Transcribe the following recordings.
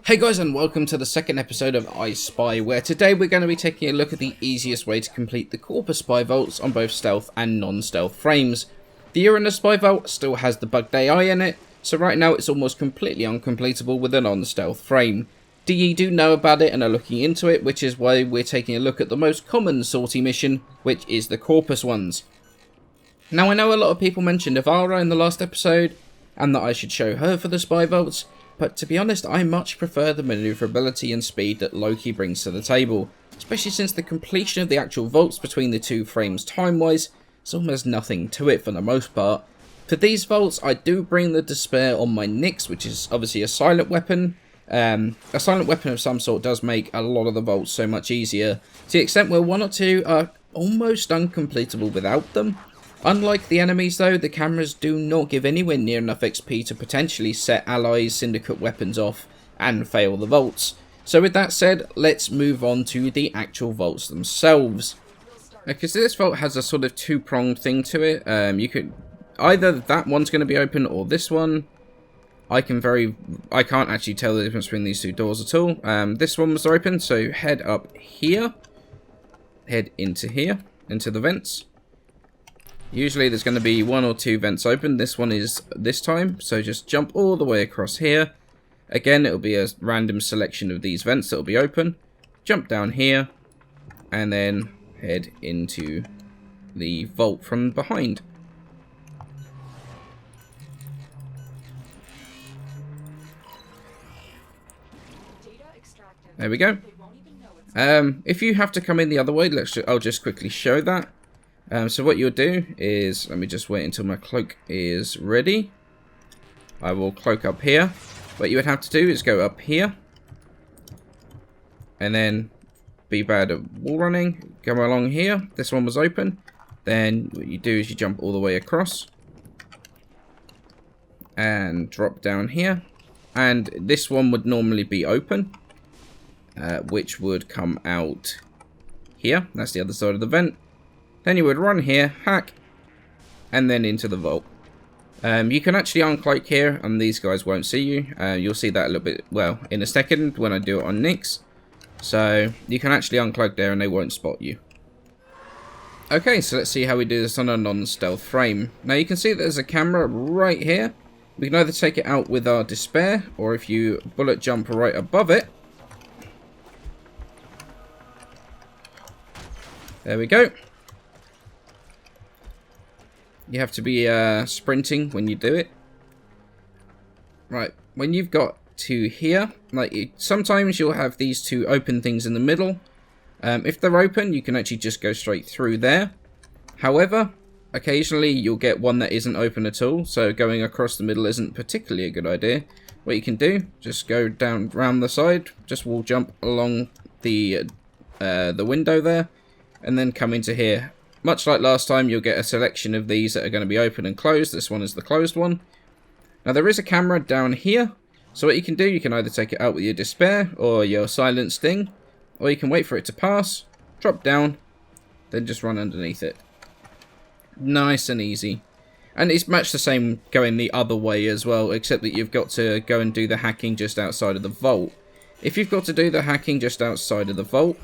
Hey guys, and welcome to the second episode of ISpy, where today we're going to be taking a look at the easiest way to complete the Corpus spy vaults on both stealth and non-stealth frames. The Uranus spy vault still has the bugged AI in it, so right now it's almost completely uncompletable with a non-stealth frame. DE do know about it and are looking into it, which is why we're taking a look at the most common sortie mission, which is the Corpus ones. Now I know a lot of people mentioned Avara in the last episode, and that I should show her for the spy vaults, but to be honest, I much prefer the maneuverability and speed that Loki brings to the table, especially since the completion of the actual vaults between the two frames time-wise is almost nothing to it for the most part. For these vaults, I do bring the Despair on my Nyx, which is obviously a silent weapon. A silent weapon of some sort does make a lot of the vaults so much easier, to the extent where one or two are almost uncompletable without them. Unlike the enemies though, the cameras do not give anywhere near enough XP to potentially set allies' syndicate weapons off and fail the vaults. So with that said, let's move on to the actual vaults themselves. Because this vault has a sort of two-pronged thing to it. You could either that one's going to be open or this one. I can't actually tell the difference between these two doors at all. This one was open, so head up here. Head into here, into the vents. Usually there's going to be one or two vents open. This one is this time, so just jump all the way across here. Again, it'll be a random selection of these vents that will be open. Jump down here, and then head into the vault from behind. There we go. If you have to come in the other way, I'll just quickly show that. So what you'll do is, let me just wait until my cloak is ready. I will cloak up here. What you would have to do is go up here. And then be bad at wall running. Go along here. This one was open. Then what you do is you jump all the way across. And drop down here. And this one would normally be open. Which would come out here. That's the other side of the vent. Then you would run here, hack, and then into the vault. You can actually uncloak here, and these guys won't see you. You'll see that a little bit, well, in a second when I do it on Nyx. So, you can actually uncloak there and they won't spot you. Okay, so let's see how we do this on a non-stealth frame. Now you can see that there's a camera right here. We can either take it out with our Despair, or if you bullet jump right above it. There we go. You have to be sprinting when you do it. Right, when you've got to here, sometimes you'll have these two open things in the middle. If they're open, you can actually just go straight through there. However, occasionally you'll get one that isn't open at all, so going across the middle isn't particularly a good idea. What you can do, just go down round the side, just wall jump along the window there, and then come into here. Much like last time, you'll get a selection of these that are going to be open and closed. This one is the closed one. Now there is a camera down here. So what you can do, you can either take it out with your Despair or your Silent Sting. Or you can wait for it to pass, drop down, then just run underneath it. Nice and easy. And it's much the same going the other way as well, except that you've got to go and do the hacking just outside of the vault. If you've got to do the hacking just outside of the vault,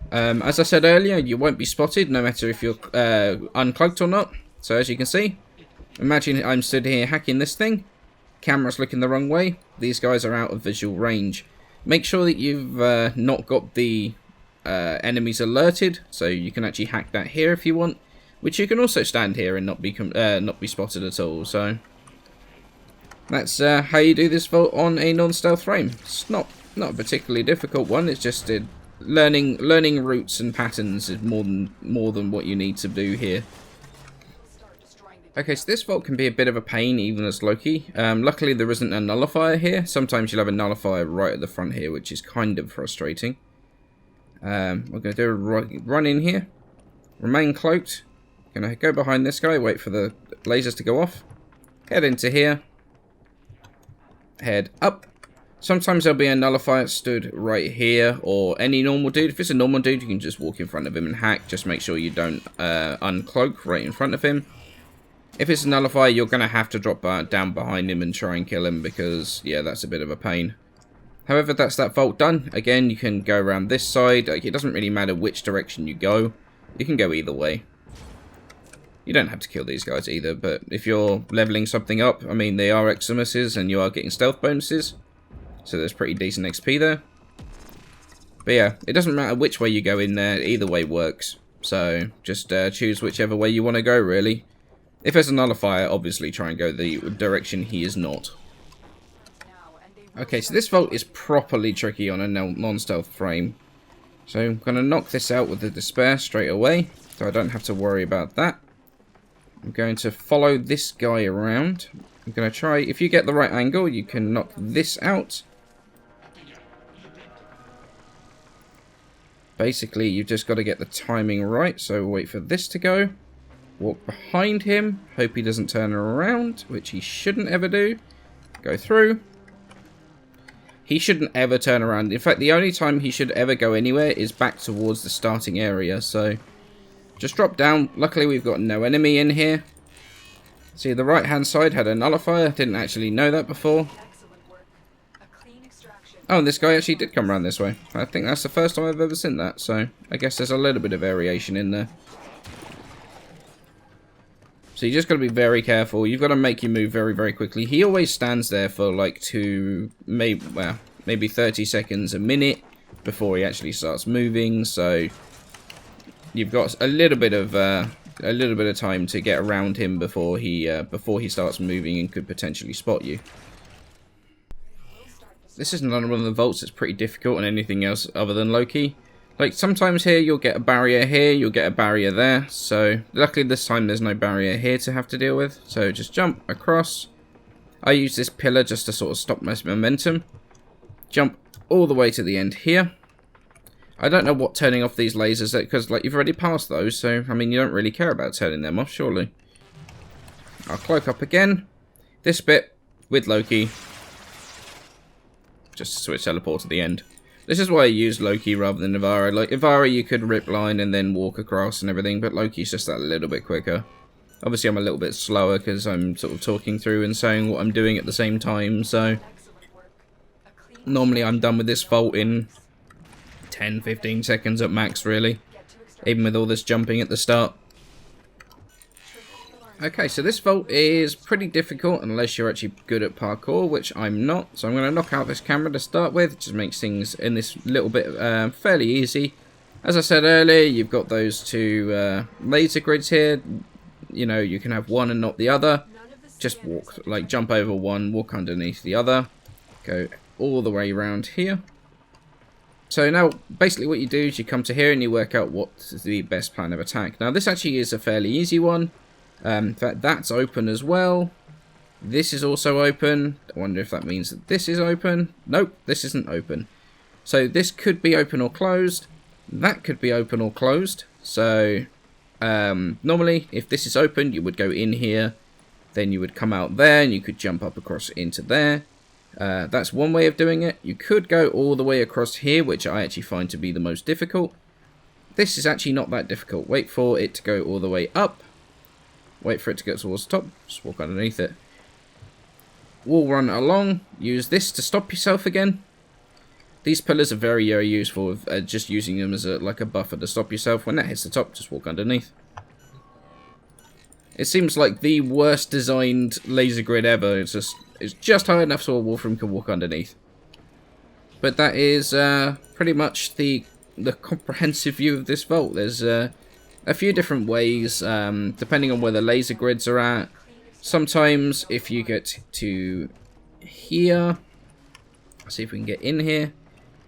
as I said earlier, you won't be spotted no matter if you're uncloaked or not. So as you can see, imagine I'm stood here hacking this thing. Camera's looking the wrong way. These guys are out of visual range. Make sure that you've not got the enemies alerted, so you can actually hack that here if you want. Which you can also stand here and not be spotted at all. So that's how you do this vault on a non-stealth frame. It's not a particularly difficult one. It's just learning routes and patterns is more than what you need to do here. Okay, so this vault can be a bit of a pain even as Loki. Luckily there isn't a nullifier here. Sometimes you'll have a nullifier right at the front here, which is kind of frustrating. We're going to do a run in here. Remain cloaked. Going to go behind this guy, wait for the lasers to go off. Head into here. Head up. Sometimes there'll be a nullifier stood right here, or any normal dude. If it's a normal dude, you can just walk in front of him and hack. Just make sure you don't uncloak right in front of him. If it's a nullifier, you're going to have to drop down behind him and try and kill him because, yeah, that's a bit of a pain. However, that's that vault done. Again, you can go around this side. Like, it doesn't really matter which direction you go. You can go either way. You don't have to kill these guys either, but if you're leveling something up, I mean, they are Eximuses and you are getting stealth bonuses. So there's pretty decent XP there. But yeah, it doesn't matter which way you go in there. Either way works. So just choose whichever way you want to go, really. If there's a nullifier, obviously try and go the direction he is not. Okay, so this vault is properly tricky on a non-stealth frame. So I'm going to knock this out with the Despair straight away, so I don't have to worry about that. I'm going to follow this guy around. I'm going to try, if you get the right angle, you can knock this out. Basically, you've just got to get the timing right, so wait for this to go. Walk behind him, hope he doesn't turn around, which he shouldn't ever do. Go through. He shouldn't ever turn around. In fact, the only time he should ever go anywhere is back towards the starting area. So, just drop down. Luckily, we've got no enemy in here. See, the right-hand side had a nullifier. Didn't actually know that before. Oh, and this guy actually did come around this way. I think that's the first time I've ever seen that. So, I guess there's a little bit of variation in there. So you just got to be very careful. You've got to make your move very, very quickly. He always stands there for like maybe 30 seconds, a minute before he actually starts moving. So you've got a little bit of time to get around him before he starts moving and could potentially spot you. This is another one of the vaults that's pretty difficult on anything else other than Loki. Like, sometimes here you'll get a barrier here, you'll get a barrier there. So, luckily this time there's no barrier here to have to deal with. So, just jump across. I use this pillar just to sort of stop my momentum. Jump all the way to the end here. I don't know what turning off these lasers, because, like, you've already passed those. So, I mean, you don't really care about turning them off, surely. I'll cloak up again. This bit, with Loki. Just to switch teleport to the end. This is why I use Loki rather than Ivara. Like, Ivara you could rip line and then walk across and everything, but Loki's just that little bit quicker. Obviously I'm a little bit slower because I'm sort of talking through and saying what I'm doing at the same time, so... Normally I'm done with this vault in 10-15 seconds at max, really. Even with all this jumping at the start. Okay, so this vault is pretty difficult unless you're actually good at parkour, which I'm not. So I'm going to knock out this camera to start with. Just makes things in this little bit fairly easy. As I said earlier, you've got those two laser grids here. You know, you can have one and not the other. Just walk, like jump over one, walk underneath the other. Go all the way around here. So now, basically what you do is you come to here and you work out what's the best plan of attack. Now this actually is a fairly easy one. In fact, that's open as well. This is also open. I wonder if that means that this is open. Nope, this isn't open. So this could be open or closed. That could be open or closed. So normally, if this is open, you would go in here. Then you would come out there and you could jump up across into there. That's one way of doing it. You could go all the way across here, which I actually find to be the most difficult. This is actually not that difficult. Wait for it to go all the way up. Wait for it to get towards the top. Just walk underneath it. Wall run along. Use this to stop yourself again. These pillars are very useful. Just using them as like a buffer to stop yourself. When that hits the top, just walk underneath. It seems like the worst designed laser grid ever. It's just high enough so a Warframe can walk underneath. But that is pretty much the comprehensive view of this vault. There's a few different ways, depending on where the laser grids are at. Sometimes, if you get to here, see if we can get in here.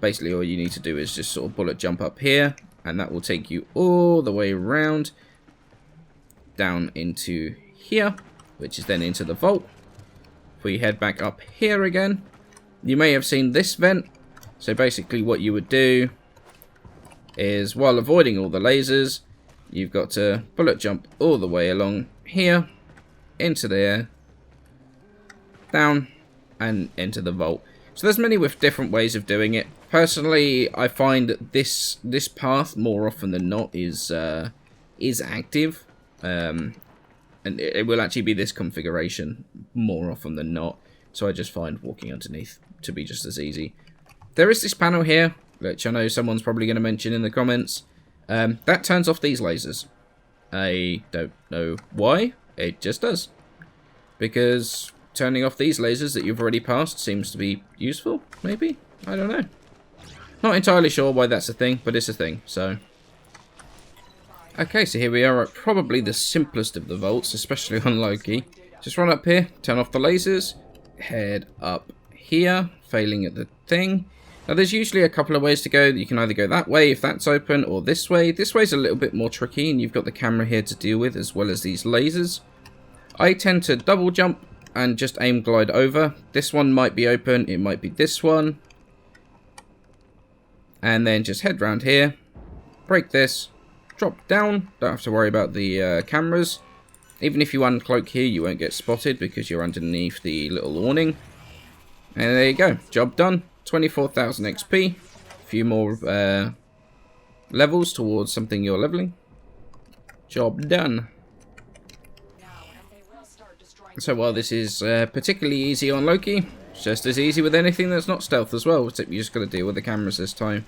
Basically, all you need to do is just sort of bullet jump up here, and that will take you all the way around down into here, which is then into the vault. If we head back up here again, you may have seen this vent. So basically, what you would do is, while avoiding all the lasers, you've got to bullet jump all the way along here, into there, down, and into the vault. So there's many with different ways of doing it. Personally, I find this path more often than not is active, and it will actually be this configuration more often than not. So I just find walking underneath to be just as easy. there is this panel here, which I know someone's probably going to mention in the comments. That turns off these lasers. I don't know why. It just does. Because turning off these lasers that you've already passed seems to be useful, maybe? I don't know. Not entirely sure why that's a thing, but it's a thing, so... Okay, so here we are at probably the simplest of the vaults, especially on Loki. Just run up here, turn off the lasers, head up here, failing at the thing. Now there's usually a couple of ways to go. You can either go that way if that's open, or this way. This way's a little bit more tricky, and you've got the camera here to deal with, as well as these lasers. I tend to double jump and just aim glide over. This one might be open, it might be this one. And then just head round here, break this, drop down. Don't have to worry about the cameras. Even if you uncloak here, you won't get spotted because you're underneath the little awning. And there you go, job done. 24,000 XP. A few more levels towards something you're leveling. Job done. So while this is particularly easy on Loki, it's just as easy with anything that's not stealth as well, except you just got to deal with the cameras this time.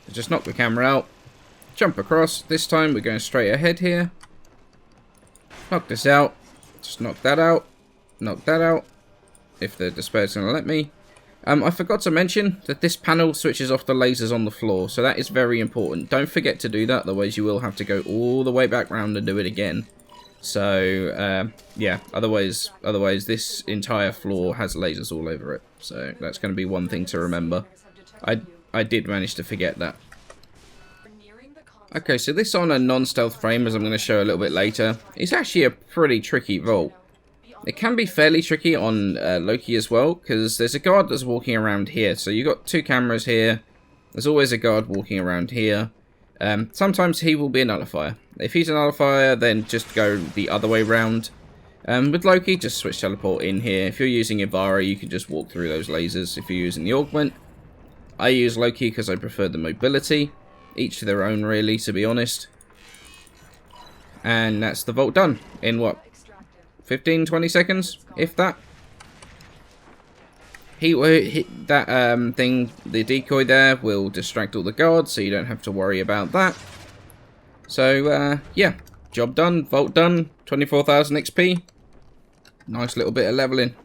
So just knock the camera out, jump across. This time we're going straight ahead here. Knock this out, just knock that out, if the disperser's going to let me. I forgot to mention that this panel switches off the lasers on the floor, so that is very important. Don't forget to do that, otherwise you will have to go all the way back round and do it again. So, yeah, otherwise this entire floor has lasers all over it. So that's going to be one thing to remember. I did manage to forget that. Okay, so this on a non-stealth frame, as I'm going to show a little bit later, is actually a pretty tricky vault. It can be fairly tricky on Loki as well, because there's a guard that's walking around here. So you've got two cameras here. There's always a guard walking around here. Sometimes he will be a nullifier. If he's a nullifier, then just go the other way round. With Loki, just switch teleport in here. If you're using Ivara, you can just walk through those lasers. If you're using the augment, I use Loki because I prefer the mobility. Each to their own, really, to be honest. And that's the vault done in what? 15-20 seconds, if that. That thing, the decoy there, will distract all the guards, so you don't have to worry about that. So, yeah, job done, vault done, 24,000 XP. Nice little bit of leveling.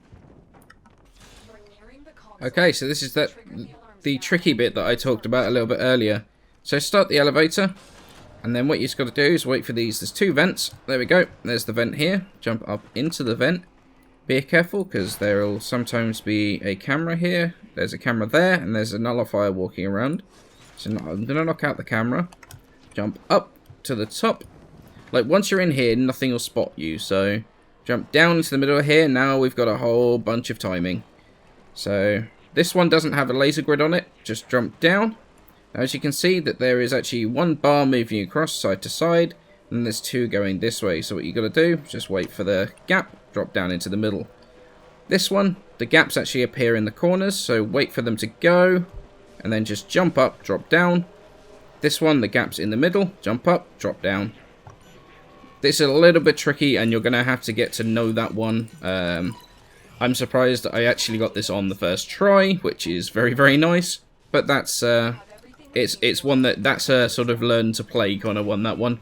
Okay, so this is the tricky bit that I talked about a little bit earlier. So start the elevator, and then what you've got to do is wait for these. There's two vents. There we go. There's the vent here. Jump up into the vent. Be careful, because there will sometimes be a camera here. There's a camera there, and there's a nullifier walking around. So I'm going to knock out the camera. Jump up to the top. Like, once you're in here, nothing will spot you. So jump down into the middle of here. Now we've got a whole bunch of timing. So this one doesn't have a laser grid on it. Just jump down. As you can see, that there is actually one bar moving across side to side, and there's two going this way. So what you got to do is just wait for the gap, drop down into the middle. This one, the gaps actually appear in the corners, so wait for them to go, and then just jump up, drop down. This one, the gap's in the middle, jump up, drop down. This is a little bit tricky, and you're going to have to get to know that one. I'm surprised that I actually got this on the first try, which is very, very nice. But that's it's one that's a sort of learn to play kind of one, that one.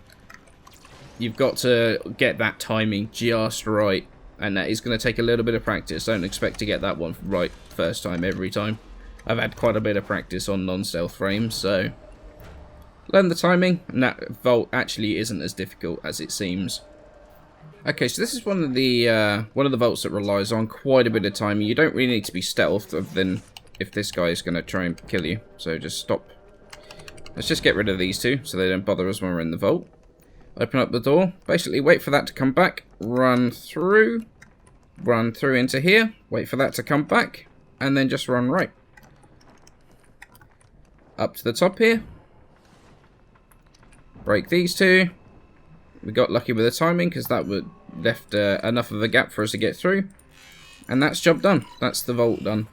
You've got to get that timing just right, and that is going to take a little bit of practice. Don't expect to get that one right first time every time. I've had quite a bit of practice on non-stealth frames, so learn the timing, and that vault actually isn't as difficult as it seems. Okay, so this is one of the vaults that relies on quite a bit of timing. You don't really need to be stealth, other than if this guy is going to try and kill you. So just stop. Let's just get rid of these two, so they don't bother us when we're in the vault. Open up the door. Basically, wait for that to come back. Run through into here. Wait for that to come back, and then just run right. Up to the top here. Break these two. We got lucky with the timing, because that would left enough of a gap for us to get through. And that's job done. That's the vault done.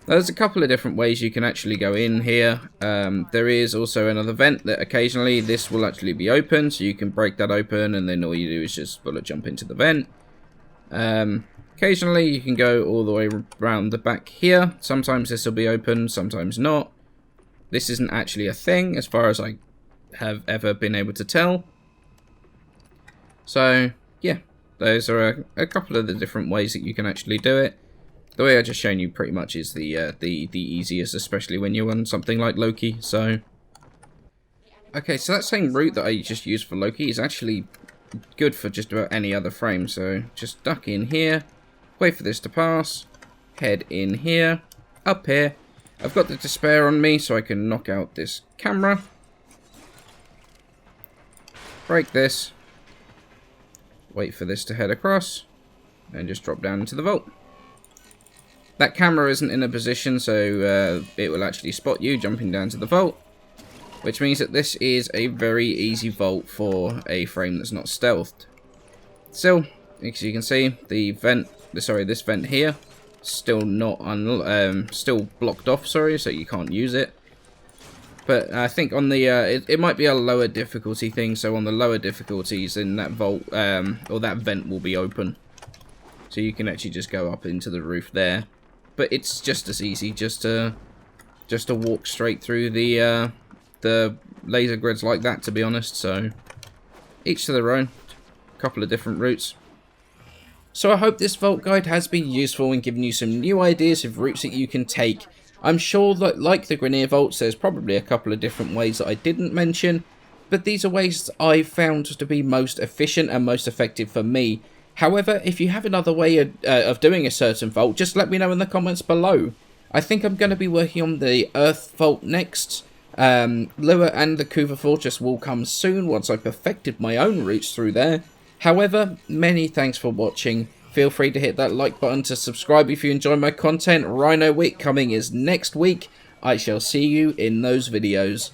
There's a couple of different ways you can actually go in here. There is also another vent that occasionally this will actually be open, so you can break that open, and then all you do is just bullet jump into the vent. Occasionally you can go all the way around the back here. Sometimes this will be open, sometimes not. This isn't actually a thing as far as I have ever been able to tell. So yeah, those are a couple of the different ways that you can actually do it. The way I just shown you pretty much is the easiest, especially when you're on something like Loki. So okay, so that same route that I just used for Loki is actually good for just about any other frame. So just duck in here, wait for this to pass, head in here, up here. I've got the despair on me so I can knock out this camera. Break this. Wait for this to head across. And just drop down into the vault. That camera isn't in a position so it will actually spot you jumping down to the vault. Which means that this is a very easy vault for a frame that's not stealthed. Still, as you can see, this vent here, still not still blocked off, sorry, so you can't use it. But I think on the it might be a lower difficulty thing, so on the lower difficulties, then that vault or that vent will be open, so you can actually just go up into the roof there. But it's just as easy just to walk straight through the laser grids like that, to be honest. So each to their own, a couple of different routes. So I hope this vault guide has been useful in giving you some new ideas of routes that you can take. I'm sure that, like the Grineer vaults, there's probably a couple of different ways that I didn't mention, but these are ways I've found to be most efficient and most effective for me. However, if you have another way of doing a certain vault, just let me know in the comments below. I think I'm going to be working on the Earth vault next. Lua and the Kuva Fortress will come soon once I've perfected my own routes through there. However, many thanks for watching. Feel free to hit that like button to subscribe if you enjoy my content. Rhino Week coming is next week. I shall see you in those videos.